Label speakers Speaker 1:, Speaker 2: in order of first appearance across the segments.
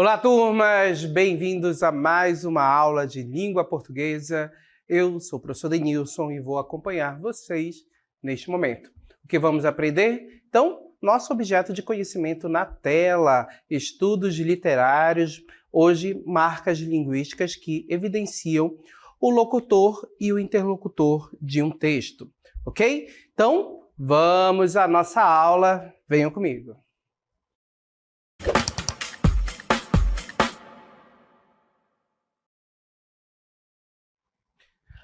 Speaker 1: Olá, turmas! Bem-vindos a mais uma aula de língua portuguesa. Eu sou o professor Denilson e vou acompanhar vocês neste momento. O que vamos aprender? Então, nosso objeto de conhecimento na tela, estudos literários, hoje marcas linguísticas que evidenciam o locutor e o interlocutor de um texto, ok? Então, vamos à nossa aula. Venham comigo.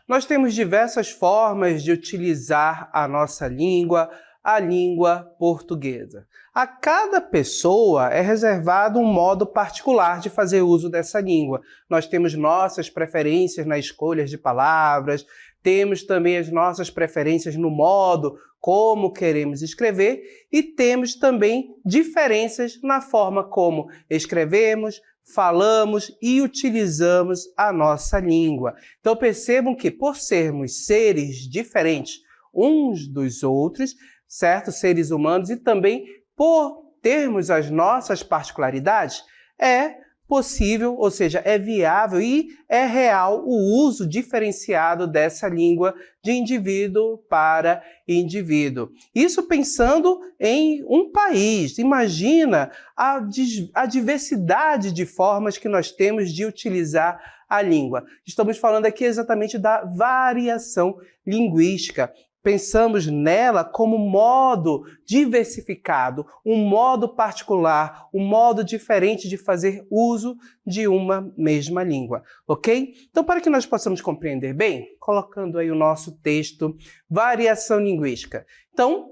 Speaker 1: Nós temos diversas formas de utilizar a nossa língua, a língua portuguesa. A cada pessoa é reservado um modo particular de fazer uso dessa língua. Nós temos nossas preferências na escolha de palavras, temos também as nossas preferências no modo como queremos escrever e temos também diferenças na forma como escrevemos, falamos e utilizamos a nossa língua. Então percebam que por sermos seres diferentes uns dos outros, certo? Seres humanos, e também por termos as nossas particularidades, é possível, ou seja, é viável e é real o uso diferenciado dessa língua de indivíduo para indivíduo. Isso pensando em um país. Imagina a diversidade de formas que nós temos de utilizar a língua. Estamos falando aqui exatamente da variação linguística. Pensamos nela como modo diversificado, um modo particular, um modo diferente de fazer uso de uma mesma língua, ok? Então, para que nós possamos compreender bem, colocando aí o nosso texto, variação linguística. Então,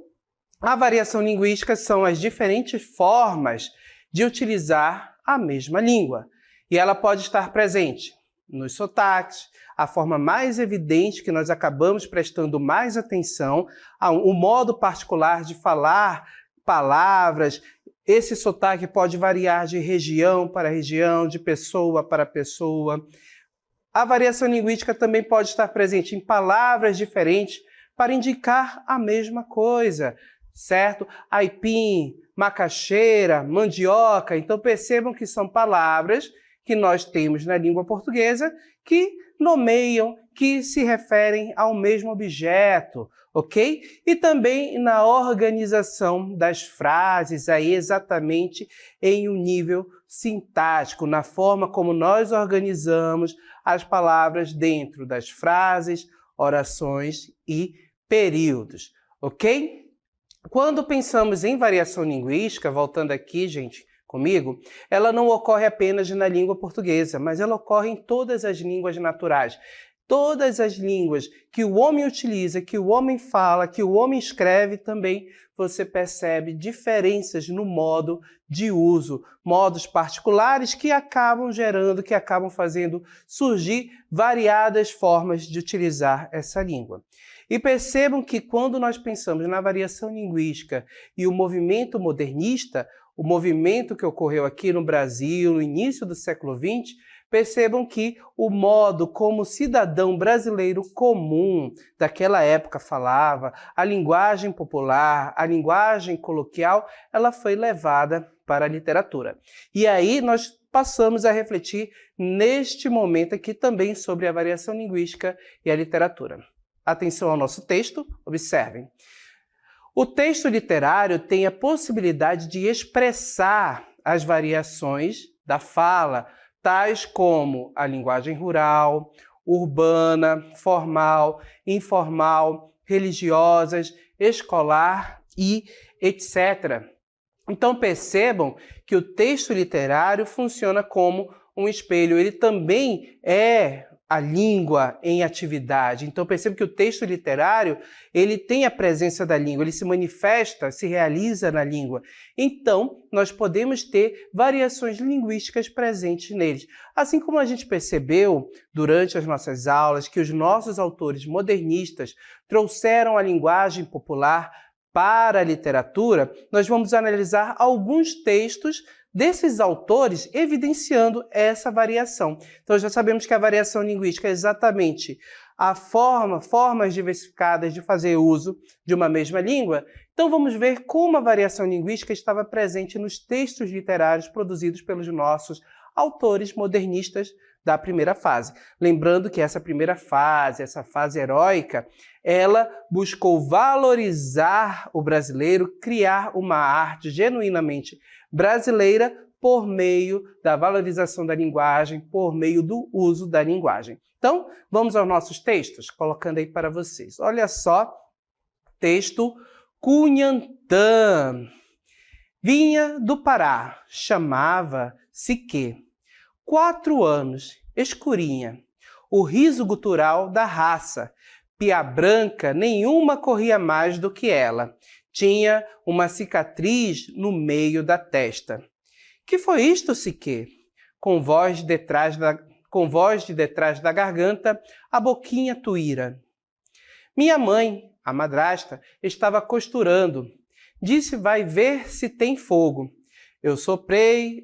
Speaker 1: a variação linguística são as diferentes formas de utilizar a mesma língua. E ela pode estar presente nos sotaques, a forma mais evidente que nós acabamos prestando mais atenção, o modo particular de falar palavras. Esse sotaque pode variar de região para região, de pessoa para pessoa. A variação linguística também pode estar presente em palavras diferentes para indicar a mesma coisa, certo? Aipim, macaxeira, mandioca. Então percebam que são palavras que nós temos na língua portuguesa que nomeiam, que se referem ao mesmo objeto, ok? E também na organização das frases, aí exatamente em um nível sintático, na forma como nós organizamos as palavras dentro das frases, orações e períodos, ok? Quando pensamos em variação linguística, voltando aqui, gente, comigo, ela não ocorre apenas na língua portuguesa, mas ela ocorre em todas as línguas naturais. Todas as línguas que o homem utiliza, que o homem fala, que o homem escreve, também você percebe diferenças no modo de uso, modos particulares que acabam gerando, que acabam fazendo surgir variadas formas de utilizar essa língua. E percebam que quando nós pensamos na variação linguística e o movimento modernista, o movimento que ocorreu aqui no Brasil no início do século XX, percebam que o modo como o cidadão brasileiro comum daquela época falava, a linguagem popular, a linguagem coloquial, ela foi levada para a literatura. E aí nós passamos a refletir neste momento aqui também sobre a variação linguística e a literatura. Atenção ao nosso texto, observem. O texto literário tem a possibilidade de expressar as variações da fala, tais como a linguagem rural, urbana, formal, informal, religiosas, escolar e etc. Então percebam que o texto literário funciona como um espelho. Ele também é a língua em atividade. Então percebo que o texto literário, ele tem a presença da língua, ele se manifesta, se realiza na língua. Então, nós podemos ter variações linguísticas presentes neles. Assim como a gente percebeu durante as nossas aulas que os nossos autores modernistas trouxeram a linguagem popular para a literatura, nós vamos analisar alguns textos desses autores evidenciando essa variação. Então já sabemos que a variação linguística é exatamente a formas diversificadas de fazer uso de uma mesma língua. Então vamos ver como a variação linguística estava presente nos textos literários produzidos pelos nossos autores modernistas da primeira fase. Lembrando que essa primeira fase, essa fase heróica, ela buscou valorizar o brasileiro, criar uma arte genuinamente brasileira por meio da valorização da linguagem, por meio do uso da linguagem. Então, vamos aos nossos textos, colocando aí para vocês. Olha só, texto Cunhantã. Vinha do Pará, chamava-se que 4 anos, escurinha, o riso gutural da raça, pia branca, nenhuma corria mais do que ela. Tinha uma cicatriz no meio da testa. Que foi isto, Siquê? Com voz de detrás da garganta, a boquinha tuíra. Minha mãe, a madrasta, estava costurando. Disse, vai ver se tem fogo. Eu soprei,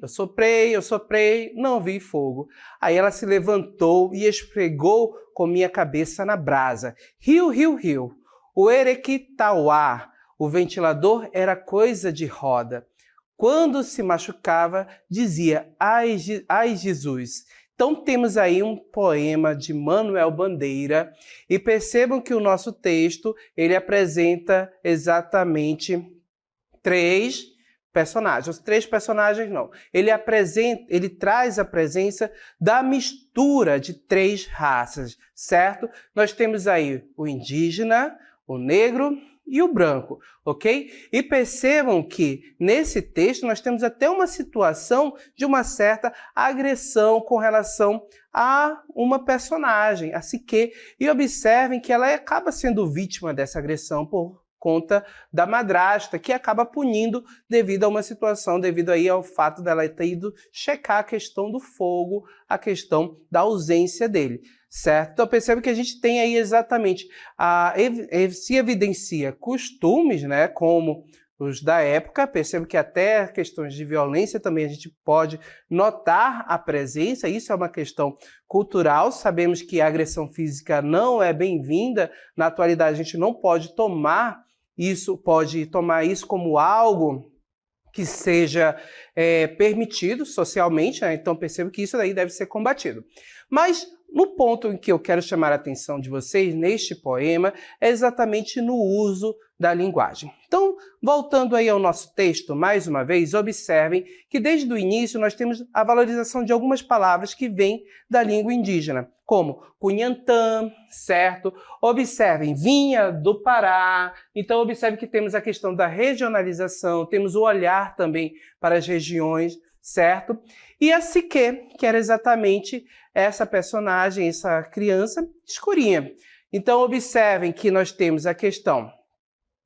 Speaker 1: não vi fogo. Aí ela se levantou e esfregou com minha cabeça na brasa. Riu, riu, riu. O erequitauá, o ventilador era coisa de roda. Quando se machucava, dizia, ai Jesus. Então temos aí um poema de Manuel Bandeira e percebam que o nosso texto ele apresenta exatamente 3 personagens. Os 3 personagens não. Ele traz a presença da mistura de 3 raças, certo? Nós temos aí o indígena, o negro e o branco, ok? E percebam que nesse texto nós temos até uma situação de uma certa agressão com relação a uma personagem, a Siquê. E observem que ela acaba sendo vítima dessa agressão por conta da madrasta, que acaba punindo devido a uma situação, devido aí ao fato dela ter ido checar a questão do fogo, a questão da ausência dele, certo? Então percebe que a gente tem aí exatamente, se evidencia costumes, né, como os da época, percebo que até questões de violência também a gente pode notar a presença, isso é uma questão cultural, sabemos que a agressão física não é bem-vinda, na atualidade a gente não pode tomar isso como algo que seja permitido socialmente, né? Então percebo que isso daí deve ser combatido. Mas no ponto em que eu quero chamar a atenção de vocês neste poema é exatamente no uso da linguagem. Então, voltando aí ao nosso texto, mais uma vez, observem que desde o início nós temos a valorização de algumas palavras que vêm da língua indígena, como Cunhantã, certo? Observem, vinha do Pará. Então, observe que temos a questão da regionalização, temos o olhar também para as regiões, certo? E a Siquê, que era exatamente essa personagem, essa criança escurinha. Então, observem que nós temos a questão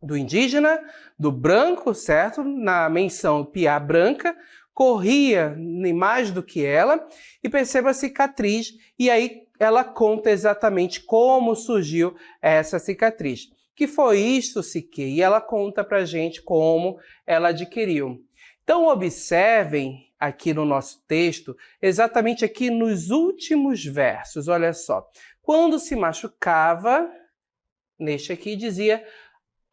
Speaker 1: do indígena, do branco, certo? Na menção piá branca, corria nem mais do que ela, e perceba a cicatriz, e aí ela conta exatamente como surgiu essa cicatriz. Que foi isto, Siquê? E ela conta pra gente como ela adquiriu. Então, observem aqui no nosso texto, exatamente aqui nos últimos versos, olha só. Quando se machucava, neste aqui dizia,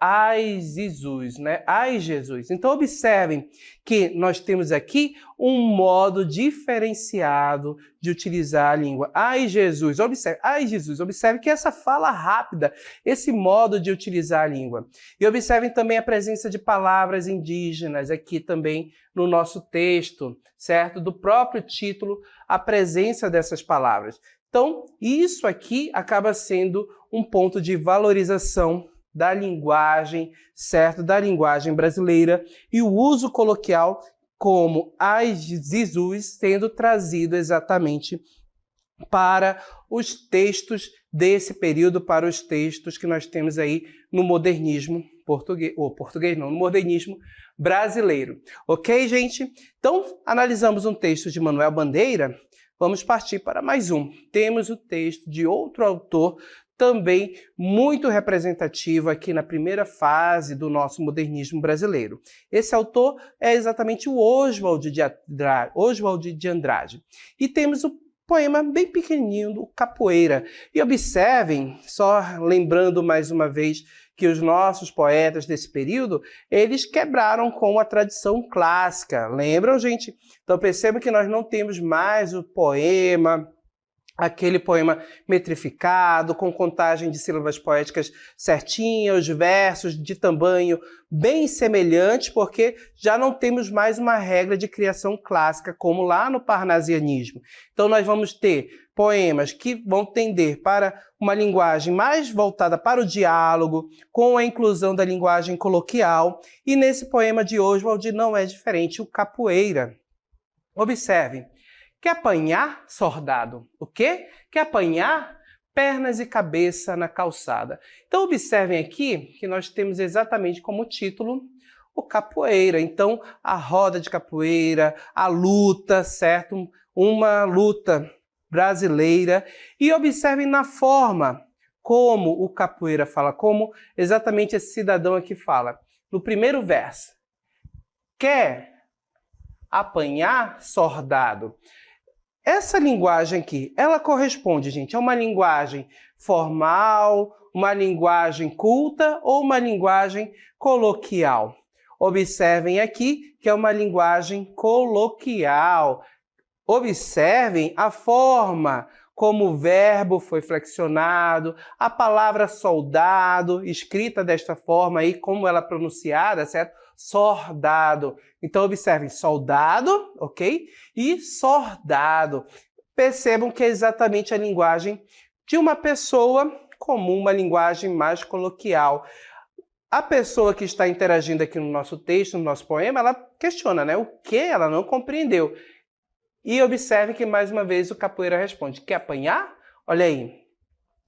Speaker 1: ai Jesus, né? Ai Jesus. Então observem que nós temos aqui um modo diferenciado de utilizar a língua. Ai Jesus, observe, ai Jesus, observe que essa fala rápida, esse modo de utilizar a língua. E observem também a presença de palavras indígenas aqui também no nosso texto, certo? Do próprio título, a presença dessas palavras. Então, isso aqui acaba sendo um ponto de valorização da linguagem, certo? Da linguagem brasileira e o uso coloquial como ai Jesus sendo trazido exatamente para os textos desse período, para os textos que nós temos aí no modernismo no modernismo brasileiro. Ok, gente? Então, analisamos um texto de Manuel Bandeira, vamos partir para mais um. Temos o texto de outro autor também muito representativo aqui na primeira fase do nosso modernismo brasileiro. Esse autor é exatamente o Oswald de Andrade. E temos o poema bem pequenininho do Capoeira. E observem, só lembrando mais uma vez, que os nossos poetas desse período, eles quebraram com a tradição clássica. Lembram, gente? Então perceba que nós não temos mais o poema, aquele poema metrificado, com contagem de sílabas poéticas certinha, os versos de tamanho bem semelhantes, porque já não temos mais uma regra de criação clássica, como lá no parnasianismo. Então nós vamos ter poemas que vão tender para uma linguagem mais voltada para o diálogo, com a inclusão da linguagem coloquial, e nesse poema de Oswald não é diferente, o Capoeira. Observem. Quer apanhar, soldado? O quê? Quer apanhar? Pernas e cabeça na calçada. Então, observem aqui que nós temos exatamente como título o capoeira. Então, a roda de capoeira, a luta, certo? Uma luta brasileira. E observem na forma como o capoeira fala, como exatamente esse cidadão aqui fala. No primeiro verso. Quer apanhar, soldado? Essa linguagem aqui, ela corresponde, gente, a uma linguagem formal, uma linguagem culta ou uma linguagem coloquial? Observem aqui que é uma linguagem coloquial. Observem a forma como o verbo foi flexionado, a palavra soldado, escrita desta forma aí, como ela é pronunciada, certo? Soldado. Então, observem, soldado, ok? E soldado. Percebam que é exatamente a linguagem de uma pessoa comum, uma linguagem mais coloquial. A pessoa que está interagindo aqui no nosso texto, no nosso poema, ela questiona, né? O que ela não compreendeu. E observem que, mais uma vez, o capoeira responde. Quer apanhar? Olha aí.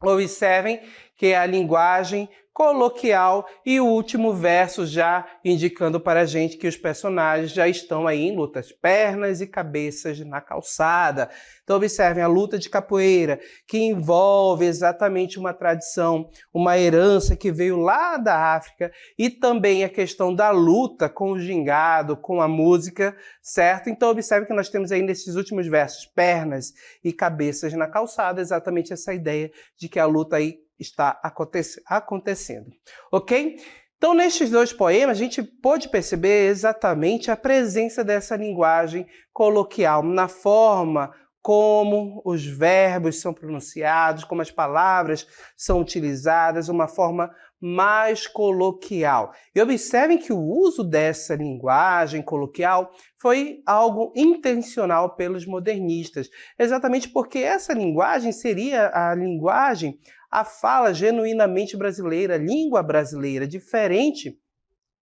Speaker 1: Observem que é a linguagem coloquial e o último verso já indicando para a gente que os personagens já estão aí em lutas, pernas e cabeças na calçada. Então observem a luta de capoeira, que envolve exatamente uma tradição, uma herança que veio lá da África e também a questão da luta com o gingado, com a música, certo? Então observe que nós temos aí nesses últimos versos, pernas e cabeças na calçada, exatamente essa ideia de que a luta aí está acontecendo, ok? Então, nestes dois poemas, a gente pôde perceber exatamente a presença dessa linguagem coloquial, na forma como os verbos são pronunciados, como as palavras são utilizadas, uma forma mais coloquial. E observem que o uso dessa linguagem coloquial foi algo intencional pelos modernistas, exatamente porque essa linguagem seria a linguagem, a fala genuinamente brasileira, língua brasileira, diferente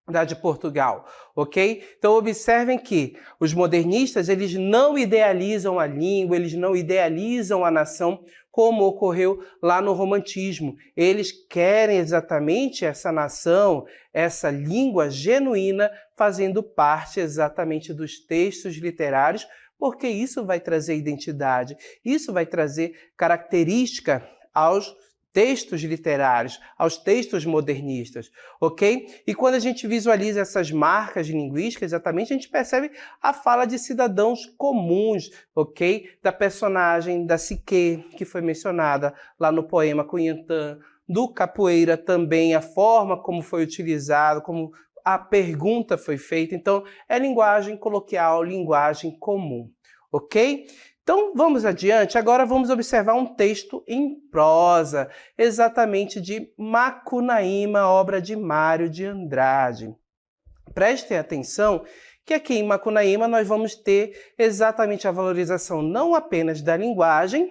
Speaker 1: da de Portugal, ok? Então observem que os modernistas, eles não idealizam a língua, eles não idealizam a nação como ocorreu lá no romantismo. Eles querem exatamente essa nação, essa língua genuína, fazendo parte exatamente dos textos literários, porque isso vai trazer identidade, isso vai trazer característica aos textos literários, aos textos modernistas, ok? E quando a gente visualiza essas marcas linguísticas, exatamente, a gente percebe a fala de cidadãos comuns, ok? Da personagem da Siquê, que foi mencionada lá no poema Cunhantã, do Capoeira também, a forma como foi utilizado, como a pergunta foi feita. Então, é linguagem coloquial, linguagem comum, ok? Então, vamos adiante. Agora vamos observar um texto em prosa, exatamente de Macunaíma, obra de Mário de Andrade. Prestem atenção que aqui em Macunaíma nós vamos ter exatamente a valorização não apenas da linguagem,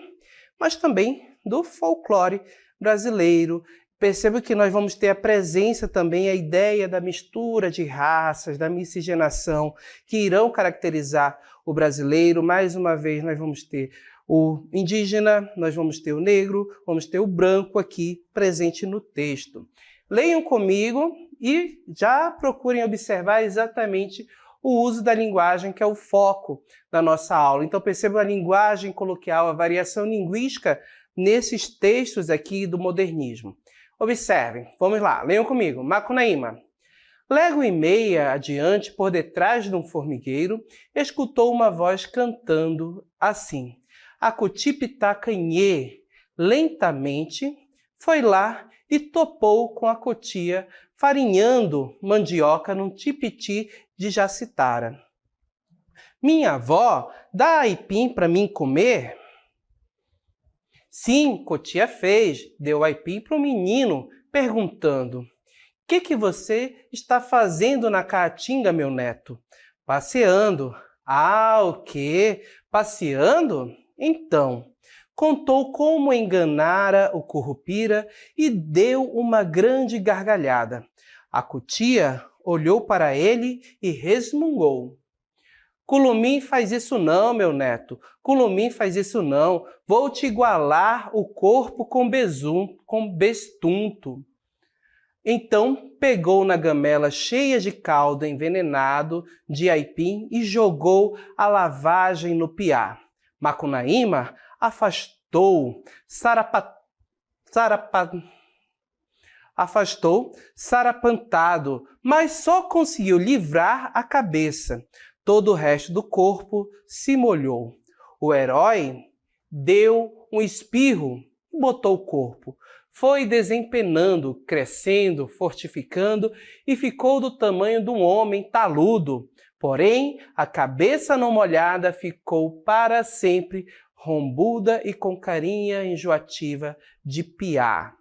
Speaker 1: mas também do folclore brasileiro. Percebo que nós vamos ter a presença também, a ideia da mistura de raças, da miscigenação, que irão caracterizar o brasileiro. Mais uma vez, nós vamos ter o indígena, nós vamos ter o negro, vamos ter o branco aqui presente no texto. Leiam comigo e já procurem observar exatamente o uso da linguagem, que é o foco da nossa aula. Então, percebam a linguagem coloquial, a variação linguística nesses textos aqui do modernismo. Observem, vamos lá, leiam comigo. Macunaíma. Légua e meia adiante, por detrás de um formigueiro, escutou uma voz cantando assim. A cuti pitacanhê, lentamente, foi lá e topou com a cutia, farinhando mandioca num tipiti de jacitara. Minha avó, dá aipim para mim comer? Sim, Cotia fez, deu aipim para o menino, perguntando: que você está fazendo na caatinga, meu neto? Passeando. Ah, o quê? Passeando? Então, contou como enganara o currupira e deu uma grande gargalhada. A cutia olhou para ele e resmungou: Culumim faz isso não, meu neto. Culumim faz isso não. Vou te igualar o corpo com bestunto. Então pegou na gamela cheia de caldo envenenado de aipim e jogou a lavagem no piá. Macunaíma afastou sarapantado, mas só conseguiu livrar a cabeça. Todo o resto do corpo se molhou. O herói deu um espirro e botou o corpo. Foi desempenando, crescendo, fortificando e ficou do tamanho de um homem taludo. Porém, a cabeça não molhada ficou para sempre rombuda e com carinha enjoativa de piá.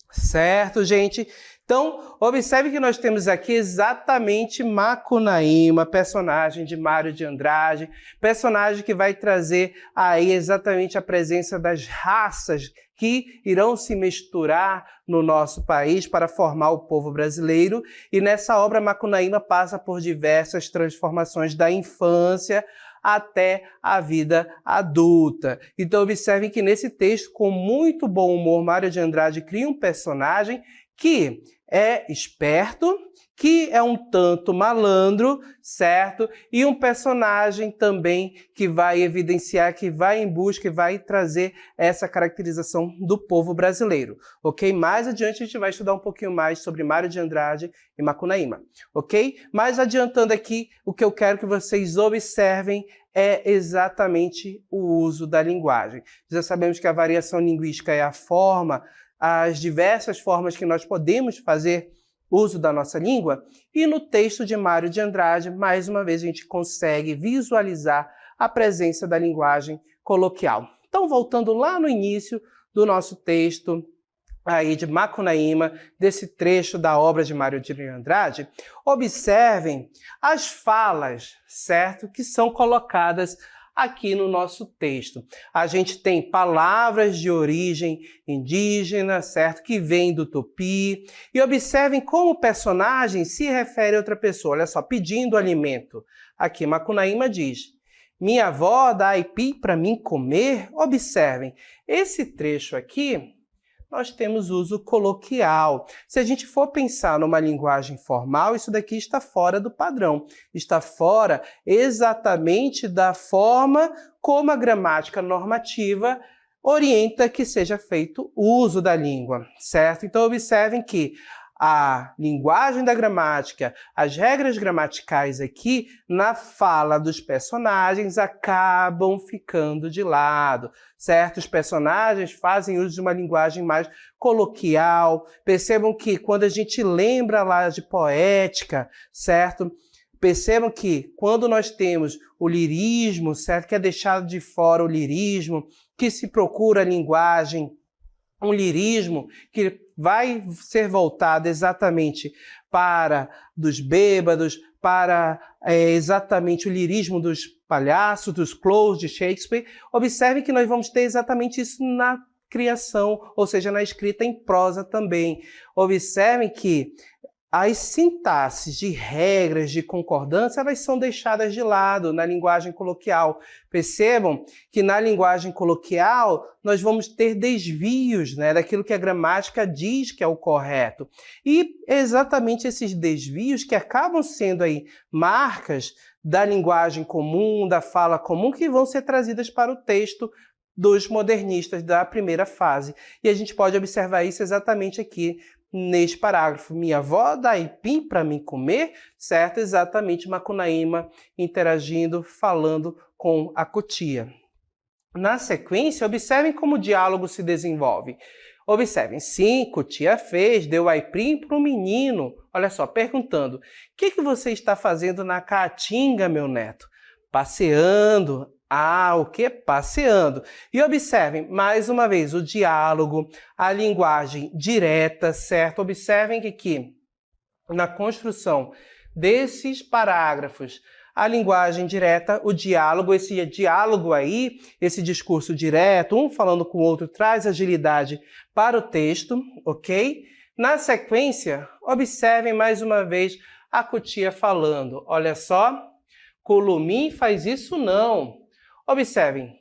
Speaker 1: Certo, gente? Então, observe que nós temos aqui exatamente Macunaíma, personagem de Mário de Andrade, personagem que vai trazer aí exatamente a presença das raças que irão se misturar no nosso país para formar o povo brasileiro. E nessa obra, Macunaíma passa por diversas transformações da infância até a vida adulta. Então observem que nesse texto, com muito bom humor, Mário de Andrade cria um personagem que é esperto, que é um tanto malandro, certo? E um personagem também que vai evidenciar, que vai em busca e vai trazer essa caracterização do povo brasileiro, ok? Mais adiante a gente vai estudar um pouquinho mais sobre Mário de Andrade e Macunaíma, ok? Mas adiantando aqui, o que eu quero que vocês observem é exatamente o uso da linguagem. Já sabemos que a variação linguística é a forma, as diversas formas que nós podemos fazer uso da nossa língua, e no texto de Mário de Andrade, mais uma vez, a gente consegue visualizar a presença da linguagem coloquial. Então, voltando lá no início do nosso texto, aí de Macunaíma, desse trecho da obra de Mário de Andrade, observem as falas, certo? Que são colocadas aqui no nosso texto. A gente tem palavras de origem indígena, certo? Que vem do tupi. E observem como o personagem se refere a outra pessoa. Olha só, pedindo alimento. Aqui Macunaíma diz: minha avó dá aipim para mim comer? Observem, esse trecho aqui nós temos uso coloquial. Se a gente for pensar numa linguagem formal, isso daqui está fora do padrão. Está fora exatamente da forma como a gramática normativa orienta que seja feito uso da língua, certo? Então, observem que a linguagem da gramática, as regras gramaticais aqui, na fala dos personagens, acabam ficando de lado, certo? Os personagens fazem uso de uma linguagem mais coloquial. Percebam que quando a gente lembra lá de poética, certo? Percebam que quando nós temos o lirismo, certo? Que é deixado de fora o lirismo, que se procura a linguagem, um lirismo que vai ser voltado exatamente para dos bêbados, para exatamente o lirismo dos palhaços, dos clowns de Shakespeare. Observe que nós vamos ter exatamente isso na criação, ou seja, na escrita em prosa também. Observem que as sintaxes de regras de concordância, elas são deixadas de lado na linguagem coloquial. Percebam que na linguagem coloquial nós vamos ter desvios, né, daquilo que a gramática diz que é o correto. E exatamente esses desvios que acabam sendo aí marcas da linguagem comum, da fala comum, que vão ser trazidas para o texto dos modernistas da primeira fase. E a gente pode observar isso exatamente aqui neste parágrafo. Minha avó dá aipim para mim comer, certo? Exatamente Macunaíma interagindo, falando com a cutia. Na sequência, observem como o diálogo se desenvolve. Observem, sim, Cutia fez, deu aiprim para o menino. Olha só, perguntando, o que você está fazendo na caatinga, meu neto? Passeando. Ah, o que? Passeando. E observem, mais uma vez, o diálogo, a linguagem direta, certo? Observem que aqui, na construção desses parágrafos, a linguagem direta, o diálogo, esse diálogo aí, esse discurso direto, um falando com o outro, traz agilidade para o texto, ok? Na sequência, observem mais uma vez a Cutia falando. Olha só, Curumim faz isso não. Observem,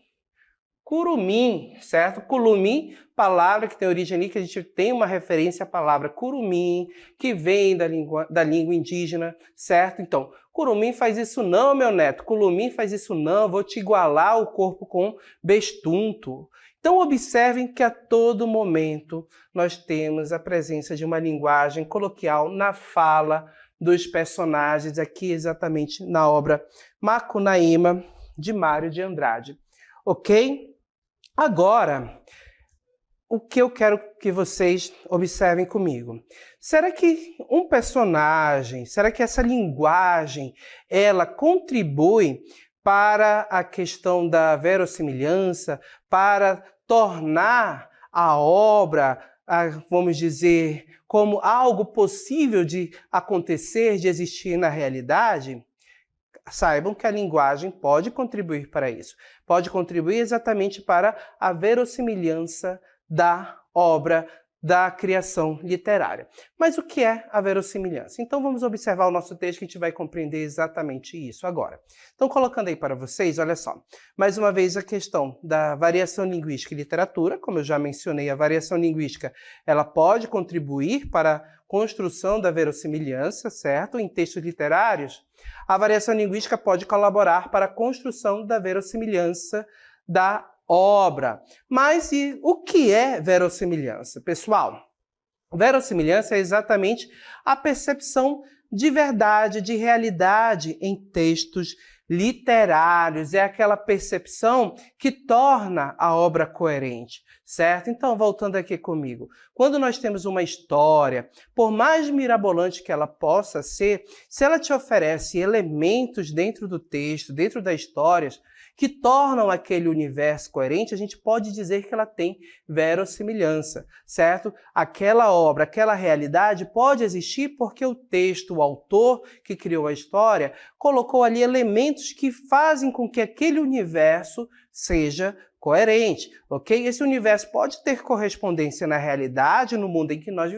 Speaker 1: curumim, certo? Curumim, palavra que tem origem ali, que a gente tem uma referência à palavra curumim, que vem da língua indígena, certo? Então, curumim faz isso não, meu neto. Curumim faz isso não, vou te igualar o corpo com bestunto. Então, observem que a todo momento nós temos a presença de uma linguagem coloquial na fala dos personagens, aqui exatamente na obra Macunaíma, de Mário de Andrade. Ok? Agora, o que eu quero que vocês observem comigo? Será que um personagem, será que essa linguagem, ela contribui para a questão da verossimilhança, para tornar a obra, vamos dizer, como algo possível de acontecer, de existir na realidade? Saibam que a linguagem pode contribuir para isso. Pode contribuir exatamente para a verossimilhança da obra, da criação literária. Mas o que é a verossimilhança? Então vamos observar o nosso texto que a gente vai compreender exatamente isso agora. Então colocando aí para vocês, olha só. Mais uma vez a questão da variação linguística e literatura. Como eu já mencionei, a variação linguística ela pode contribuir para a construção da verossimilhança, certo? Em textos literários, a variação linguística pode colaborar para a construção da verossimilhança da obra. Mas e o que é verossimilhança? Pessoal, verossimilhança é exatamente a percepção de verdade, de realidade em textos literários. É aquela percepção que torna a obra coerente, certo? Então, voltando aqui comigo. Quando nós temos uma história, por mais mirabolante que ela possa ser, se ela te oferece elementos dentro do texto, dentro das histórias, que tornam aquele universo coerente, a gente pode dizer que ela tem verossimilhança, certo? Aquela obra, aquela realidade pode existir porque o texto, o autor que criou a história, colocou ali elementos que fazem com que aquele universo seja coerente, ok? Esse universo pode ter correspondência na realidade, no mundo em que nós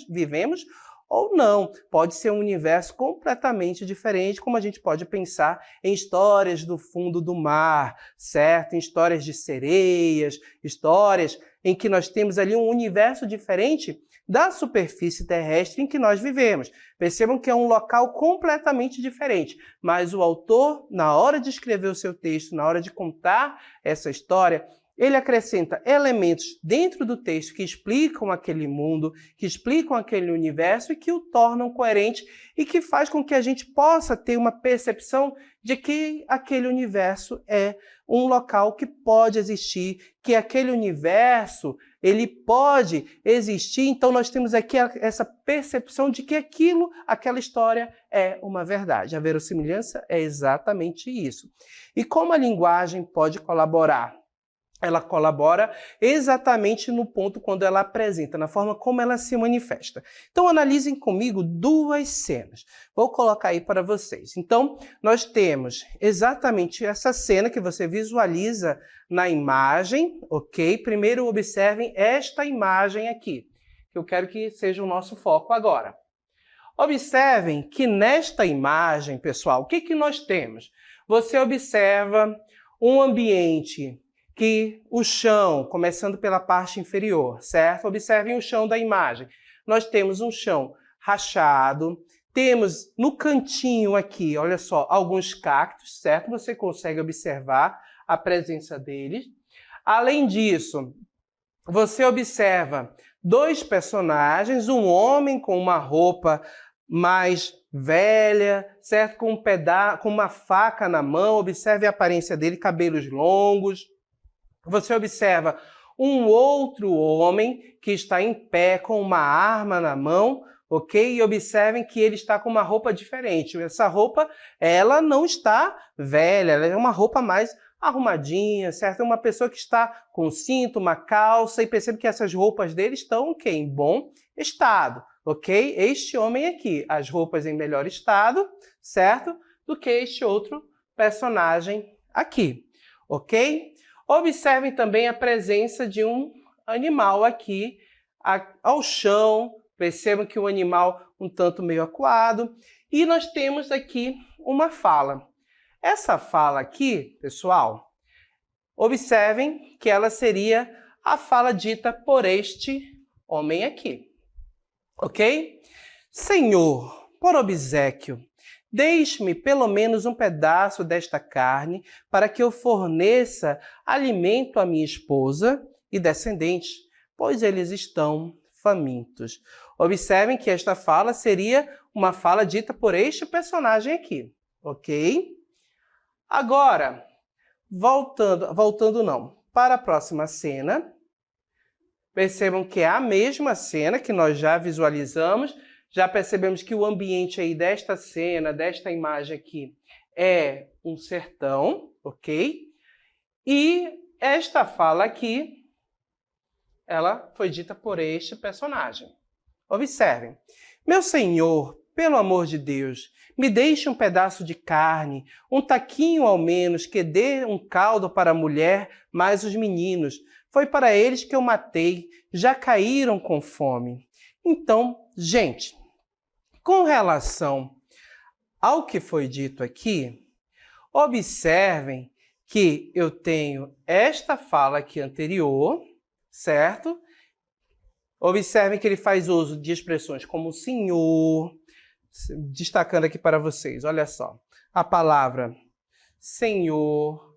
Speaker 1: vivemos ou não. Pode ser um universo completamente diferente, como a gente pode pensar em histórias do fundo do mar, certo? Em histórias de sereias, histórias em que nós temos ali um universo diferente da superfície terrestre em que nós vivemos. Percebam que é um local completamente diferente, mas o autor, na hora de escrever o seu texto, na hora de contar essa história, ele acrescenta elementos dentro do texto que explicam aquele mundo, que explicam aquele universo e que o tornam coerente e que faz com que a gente possa ter uma percepção de que aquele universo é um local que pode existir, que aquele universo ele pode existir. Então nós temos aqui essa percepção de que aquela história é uma verdade. A verossimilhança é exatamente isso. E como a linguagem pode colaborar? Ela colabora exatamente no ponto quando ela apresenta, na forma como ela se manifesta. Então, analisem comigo duas cenas. Vou colocar aí para vocês. Então, nós temos exatamente essa cena que você visualiza na imagem, ok? Primeiro, observem esta imagem aqui, que eu quero que seja o nosso foco agora. Observem que nesta imagem, pessoal, o que nós temos? Você observa um ambiente que o chão, começando pela parte inferior, certo? Observem o chão da imagem. Nós temos um chão rachado, temos no cantinho aqui, olha só, alguns cactos, certo? Você consegue observar a presença deles. Além disso, você observa dois personagens, um homem com uma roupa mais velha, certo? Com uma faca na mão, observe a aparência dele, cabelos longos. Você observa um outro homem que está em pé com uma arma na mão, ok? E observem que ele está com uma roupa diferente. Essa roupa, ela não está velha, ela é uma roupa mais arrumadinha, certo? É uma pessoa que está com um cinto, uma calça, e percebe que essas roupas dele estão, ok, em bom estado, ok? Este homem aqui, as roupas em melhor estado, certo? Do que este outro personagem aqui, ok? Observem também a presença de um animal aqui ao chão. Percebam que o animal um tanto meio acuado. E nós temos aqui uma fala. Essa fala aqui, pessoal, observem que ela seria a fala dita por este homem aqui. Ok? Senhor, por obséquio, deixe-me pelo menos um pedaço desta carne para que eu forneça alimento à minha esposa e descendentes, pois eles estão famintos. Observem que esta fala seria uma fala dita por este personagem aqui, ok? Agora, voltando não, para a próxima cena, percebam que é a mesma cena que nós já visualizamos. Já percebemos que o ambiente aí desta cena, desta imagem aqui, é um sertão, ok? E esta fala aqui, ela foi dita por este personagem. Observem. Meu senhor, pelo amor de Deus, me deixe um pedaço de carne, um taquinho ao menos, que dê um caldo para a mulher, mais os meninos. Foi para eles que eu matei, já caíram com fome. Então, gente, com relação ao que foi dito aqui, observem que eu tenho esta fala aqui anterior, certo? Observem que ele faz uso de expressões como senhor, destacando aqui para vocês, olha só, a palavra senhor,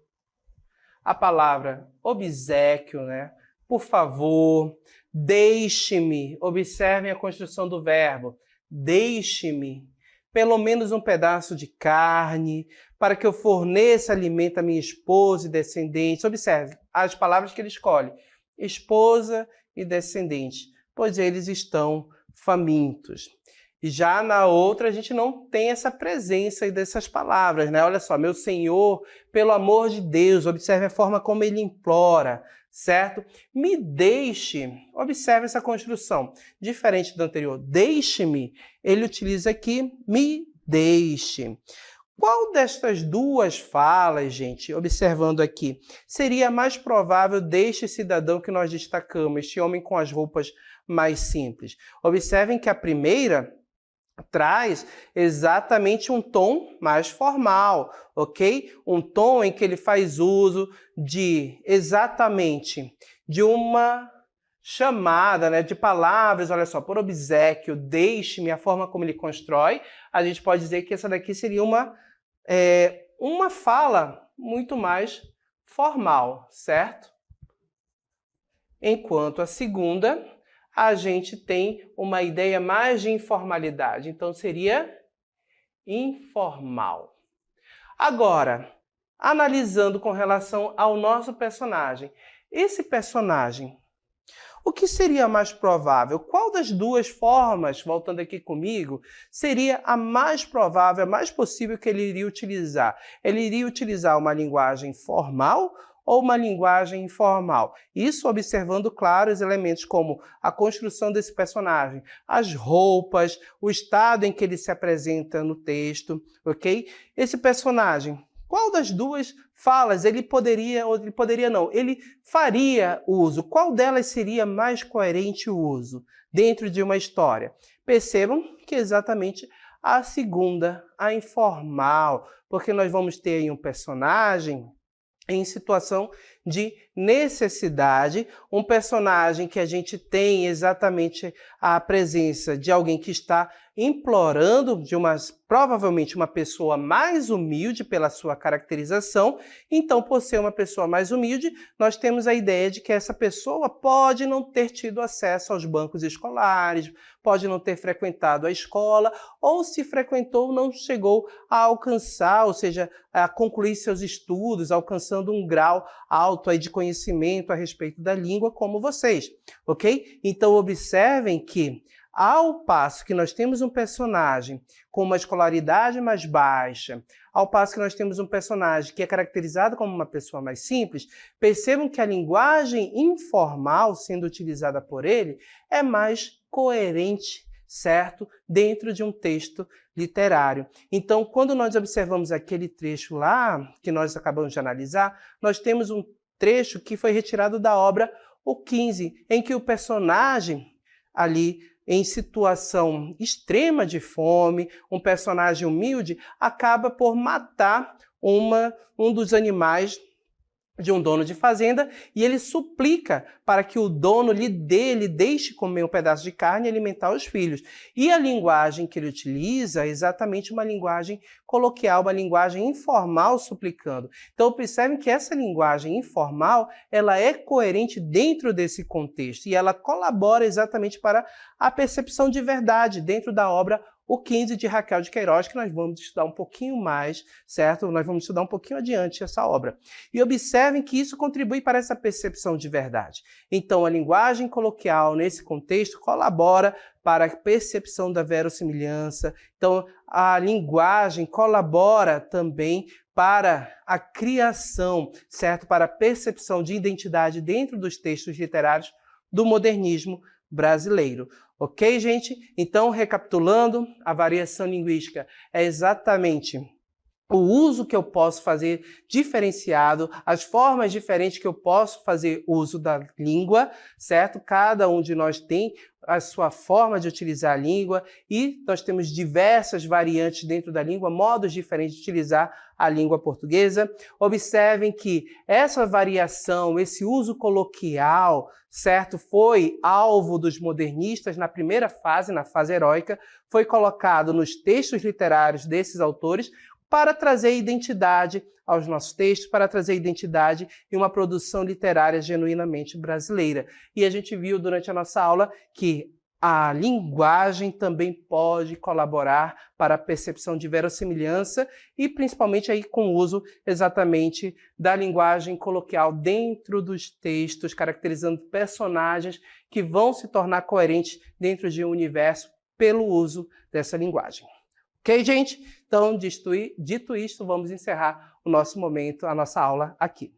Speaker 1: a palavra obséquio, né? Por favor, deixe-me, observem a construção do verbo, deixe-me pelo menos um pedaço de carne para que eu forneça alimento à minha esposa e descendentes. Observe as palavras que ele escolhe, esposa e descendente, pois eles estão famintos. E já na outra a gente não tem essa presença aí dessas palavras, né? Olha só, meu Senhor, pelo amor de Deus, observe a forma como ele implora, certo? Me deixe, observe essa construção, diferente do anterior, deixe-me, ele utiliza aqui, me deixe. Qual destas duas falas, gente, observando aqui, seria mais provável deste cidadão que nós destacamos, este homem com as roupas mais simples? Observem que a primeira traz exatamente um tom mais formal, ok? Um tom em que ele faz uso de exatamente de uma chamada, né, de palavras, olha só, por obséquio, deixe-me, a forma como ele constrói, a gente pode dizer que essa daqui seria uma fala muito mais formal, certo? Enquanto a segunda, a gente tem uma ideia mais de informalidade, então seria informal. Agora, analisando com relação ao nosso personagem, esse personagem, o que seria mais provável? Qual das duas formas, voltando aqui comigo, seria a mais provável, a mais possível que ele iria utilizar? Ele iria utilizar uma linguagem formal ou uma linguagem informal? Isso observando, claro, os elementos como a construção desse personagem, as roupas, o estado em que ele se apresenta no texto, ok? Esse personagem, qual das duas falas ele poderia, ou ele poderia não, ele faria uso? Qual delas seria mais coerente o uso dentro de uma história? Percebam que exatamente a segunda, a informal, porque nós vamos ter aí um personagem em situação de necessidade, um personagem que a gente tem exatamente a presença de alguém que está implorando de provavelmente uma pessoa mais humilde pela sua caracterização. Então, por ser uma pessoa mais humilde, nós temos a ideia de que essa pessoa pode não ter tido acesso aos bancos escolares, pode não ter frequentado a escola, ou se frequentou, não chegou a alcançar, ou seja, a concluir seus estudos, alcançando um grau alto aí de conhecimento a respeito da língua como vocês, ok? Então, observem que, ao passo que nós temos um personagem com uma escolaridade mais baixa, ao passo que nós temos um personagem que é caracterizado como uma pessoa mais simples, percebam que a linguagem informal sendo utilizada por ele é mais coerente, certo? Dentro de um texto literário. Então, quando nós observamos aquele trecho lá, que nós acabamos de analisar, nós temos um trecho que foi retirado da obra O 15, em que o personagem ali em situação extrema de fome, um personagem humilde, acaba por matar um dos animais de um dono de fazenda, e ele suplica para que o dono lhe deixe comer um pedaço de carne e alimentar os filhos. E a linguagem que ele utiliza é exatamente uma linguagem coloquial, uma linguagem informal suplicando. Então, observem que essa linguagem informal, ela é coerente dentro desse contexto e ela colabora exatamente para a percepção de verdade dentro da obra O 15 de Raquel de Queiroz, que nós vamos estudar um pouquinho mais, certo? Nós vamos estudar um pouquinho adiante essa obra. E observem que isso contribui para essa percepção de verdade. Então, a linguagem coloquial, nesse contexto, colabora para a percepção da verossimilhança. Então, a linguagem colabora também para a criação, certo? Para a percepção de identidade dentro dos textos literários do modernismo brasileiro. Ok, gente? Então, recapitulando, a variação linguística é exatamente o uso que eu posso fazer diferenciado, as formas diferentes que eu posso fazer uso da língua, certo? Cada um de nós tem a sua forma de utilizar a língua e nós temos diversas variantes dentro da língua, modos diferentes de utilizar a língua portuguesa. Observem que essa variação, esse uso coloquial, certo, foi alvo dos modernistas na primeira fase, na fase heróica, foi colocado nos textos literários desses autores, para trazer identidade aos nossos textos, para trazer identidade em uma produção literária genuinamente brasileira. E a gente viu durante a nossa aula que a linguagem também pode colaborar para a percepção de verossimilhança e principalmente aí com o uso exatamente da linguagem coloquial dentro dos textos, caracterizando personagens que vão se tornar coerentes dentro de um universo pelo uso dessa linguagem. Ok, gente? Então, dito isto, vamos encerrar o nosso momento, a nossa aula aqui.